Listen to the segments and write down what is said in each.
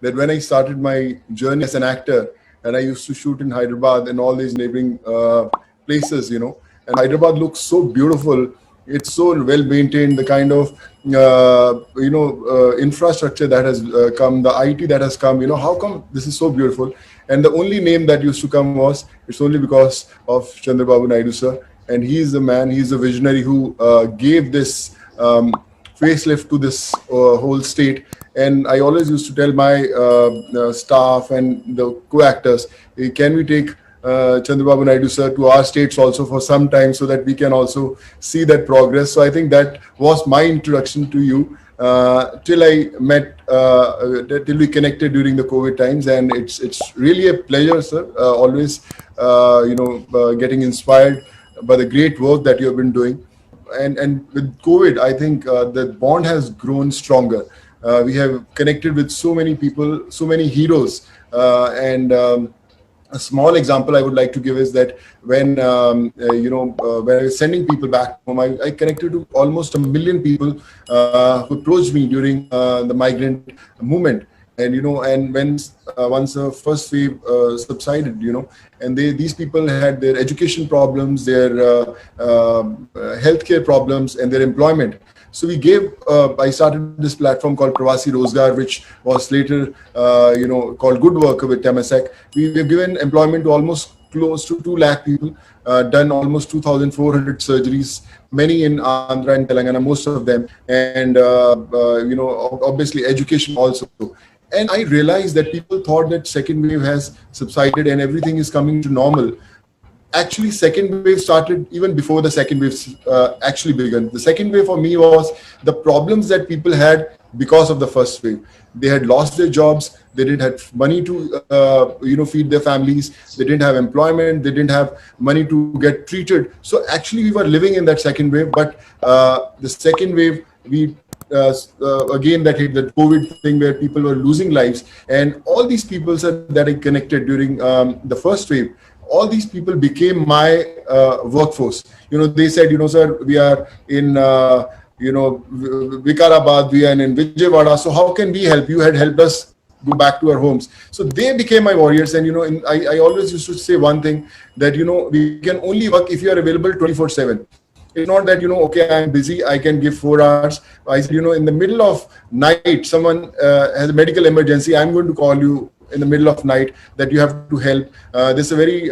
that when I started my journey as an actor, and I used to shoot in Hyderabad and all these neighboring places, and Hyderabad looks so beautiful. It's so well maintained. The kind of infrastructure that has come, the IT that has come. How come this is so beautiful? And the only name that used to come was, it's only because of Chandrababu Naidu sir, and he is the man. He is the visionary who gave this facelift to this whole state. And I always used to tell my staff and the co-actors, hey, can we take Chandrababu Naidu sir to our states also for some time, so that we can also see that progress. So I think that was my introduction to you till I met, till we connected during the COVID times. And it's really a pleasure, sir. Always, getting inspired by the great work that you have been doing. And with COVID, I think the bond has grown stronger. We have connected with so many people, so many heroes, and a small example I would like to give is that when when I was sending people back home, I connected to almost 1 million people who approached me during the migrant movement. And when once the first wave subsided, and these people had their education problems, their healthcare problems, and their employment. So I started this platform called Pravasi Rozgar, which was later, called Good Worker with Temasek. We have given employment to almost close to 2 lakh people, done almost 2,400 surgeries, many in Andhra and Telangana, most of them. And, obviously education also. And I realized that people thought that second wave has subsided and everything is coming to normal. Actually, second wave started even before the second wave actually began. The second wave for me was the problems that people had because of the first wave. They had lost their jobs. They didn't have money to feed their families. They didn't have employment. They didn't have money to get treated. So actually, we were living in that second wave. But the second wave, we again that hit the COVID thing where people were losing lives, and all these people said that I connected during the first wave. All these people became my workforce. They said, sir, we are in, Vikarabad, we are in Vijayawada. So how can we help? You had helped us go back to our homes. So they became my warriors. And, I always used to say one thing that, we can only work if you are available 24/7. It's not that, okay, I'm busy, I can give 4 hours. I said, in the middle of night, someone has a medical emergency, I'm going to call you in the middle of night that you have to help. This is a very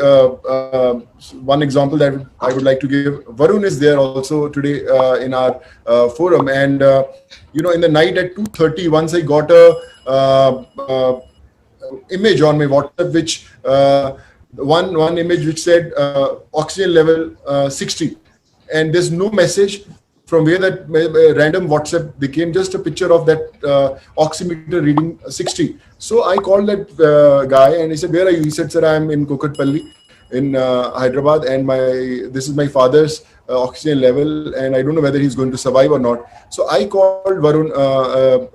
one example that I would like to give. Varun is there also today in our forum, and in the night at 2:30, once I got a image on my WhatsApp, which one image which said oxygen level 60, and there's no message from where that random WhatsApp became, just a picture of that oximeter reading 60. So I called that guy and he said, where are you? He said, sir, I'm in Kukatpalli in Hyderabad, and this is my father's oxygen level, and I don't know whether he's going to survive or not. So I called Varun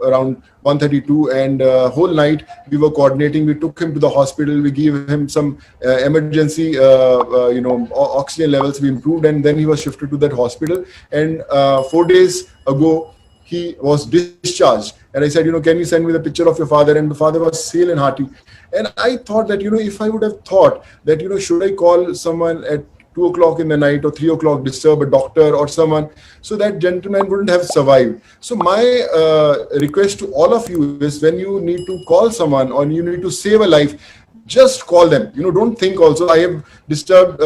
around 1:32, and whole night we were coordinating. We took him to the hospital. We gave him some emergency, oxygen levels. We improved, and then he was shifted to that hospital. And 4 days ago, he was discharged. And I said, can you send me the picture of your father? And the father was hale and hearty. And I thought that, if I would have thought that, should I call someone at 2 o'clock in the night or 3 o'clock, disturb a doctor or someone, so that gentleman wouldn't have survived. So my request to all of you is, when you need to call someone or you need to save a life, just call them. Don't think also. I have disturbed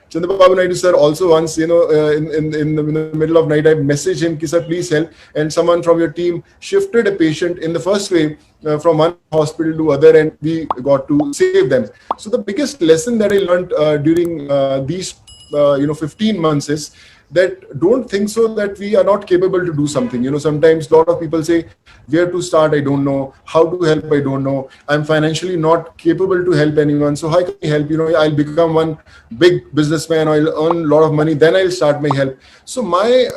Chandrababu Naidu sir also once, in the middle of night. I messaged him, sir, please help. And someone from your team shifted a patient in the first wave from one hospital to other, and we got to save them. So the biggest lesson that I learned during these 15 months is that don't think so that we are not capable to do something. Sometimes a lot of people say, where to start, I don't know. How to help, I don't know. I'm financially not capable to help anyone. So how can I help? I'll become one big businessman, I'll earn a lot of money, then I'll start my help. So my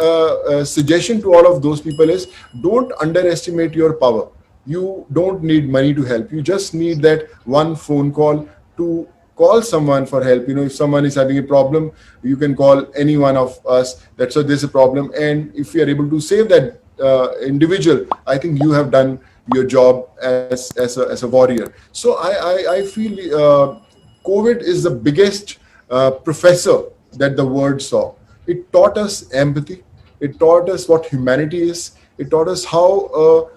suggestion to all of those people is, don't underestimate your power. You don't need money to help. You just need that one phone call to call someone for help. If someone is having a problem, you can call any one of us. That's why there's a problem. And if you are able to save that individual, I think you have done your job as a warrior. So I feel COVID is the biggest professor that the world saw. It taught us empathy. It taught us what humanity is. It taught us how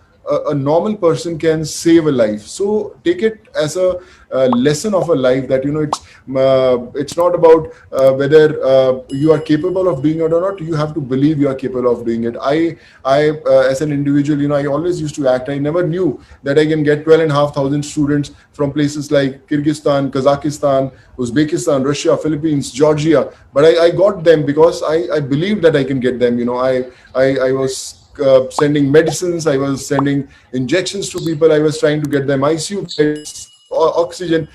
a normal person can save a life. So take it as a lesson of a life that it's not about whether you are capable of doing it or not. You have to believe you are capable of doing it. I as an individual, I always used to act. I never knew that I can get 12,500 students from places like Kyrgyzstan, Kazakhstan, Uzbekistan, Russia, Philippines, Georgia. But I got them because I believed that I can get them. I was sending medicines, I was sending injections to people, I was trying to get them ICU beds, oxygen.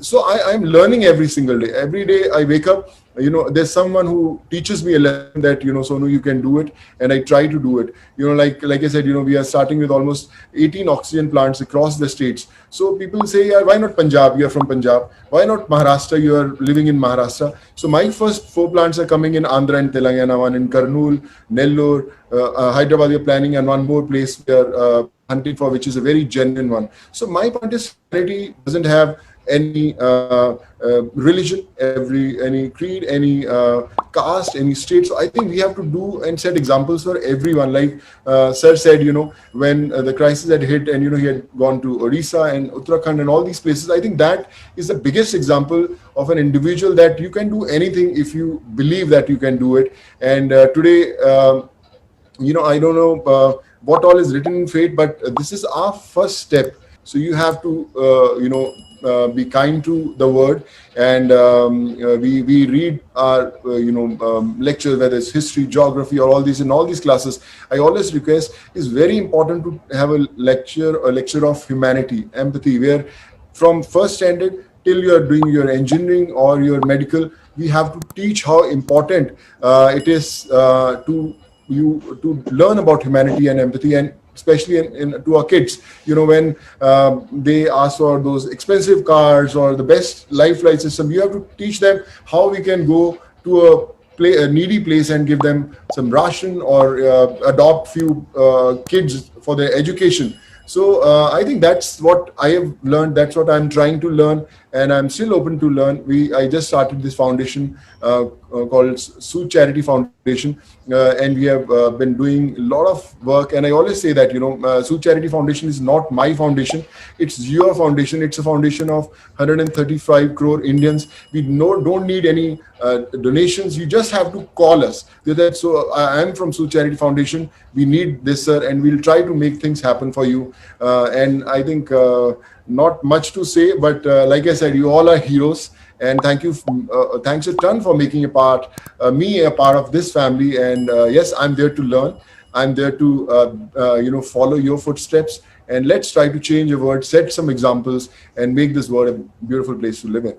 So I'm learning every single day. Every day I wake up, there's someone who teaches me a lesson that, Sonu, you can do it. And I try to do it. Like I said, we are starting with almost 18 oxygen plants across the states. So people say, yeah, why not Punjab? You're from Punjab. Why not Maharashtra? You are living in Maharashtra. So my first 4 plants are coming in Andhra and Telangana, one in Kurnool, Nellore, Hyderabad. We are planning, and one more place we are hunting for, which is a very genuine one. So my point is, humanity doesn't have any religion, any creed, any caste, any state. So I think we have to do and set examples for everyone. Like Sir said, when the crisis had hit, and he had gone to Odisha and Uttarakhand and all these places, I think that is the biggest example of an individual that you can do anything if you believe that you can do it. And today, I don't know what all is written in fate, but this is our first step. So you have to, be kind to the word, and we read our, lectures, whether it's history, geography, or all these in all these classes. I always request, it's very important to have a lecture of humanity, empathy, where from first standard till you are doing your engineering or your medical, we have to teach how important it is to learn about humanity and empathy, and especially to our kids. When they ask for those expensive cars or the best life flight system, you have to teach them how we can go to a needy place and give them some ration, or adopt few kids for their education. So I think that's what I have learned. That's what I'm trying to learn, and I'm still open to learn. I just started this foundation called Sood Charity Foundation, and we have been doing a lot of work. And I always say that Sood Charity Foundation is not my foundation; it's your foundation. It's a foundation of 135 crore Indians. We don't need any donations. You just have to call us. So I'm from Sood Charity Foundation. We need this, sir, and we'll try to make things happen for you. And I think not much to say, but like I said, you all are heroes. And thank you, thanks a ton for making me a part of this family. And yes, I'm there to learn. I'm there to follow your footsteps. And let's try to change the world, set some examples, and make this world a beautiful place to live in.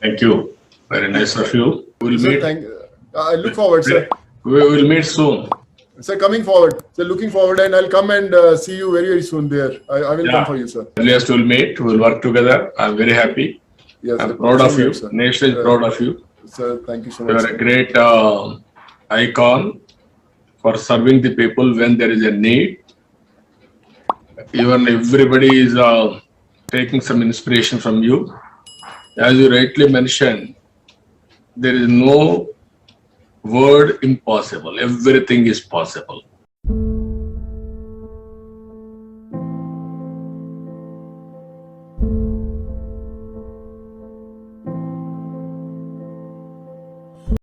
Thank you. Very nice of you. We'll meet. I look forward, sir. We will meet soon. Sir, coming forward. Sir, looking forward, and I'll come and see you very, very soon there. I will come for you, sir. Earliest we'll meet. We'll work together. I'm very happy. Yes, I'm proud of you. Sir. Nation is proud of you. Sir, thank you so much. You are a great icon for serving the people when there is a need. Even everybody is taking some inspiration from you. As you rightly mentioned, there is no word impossible. Everything is possible.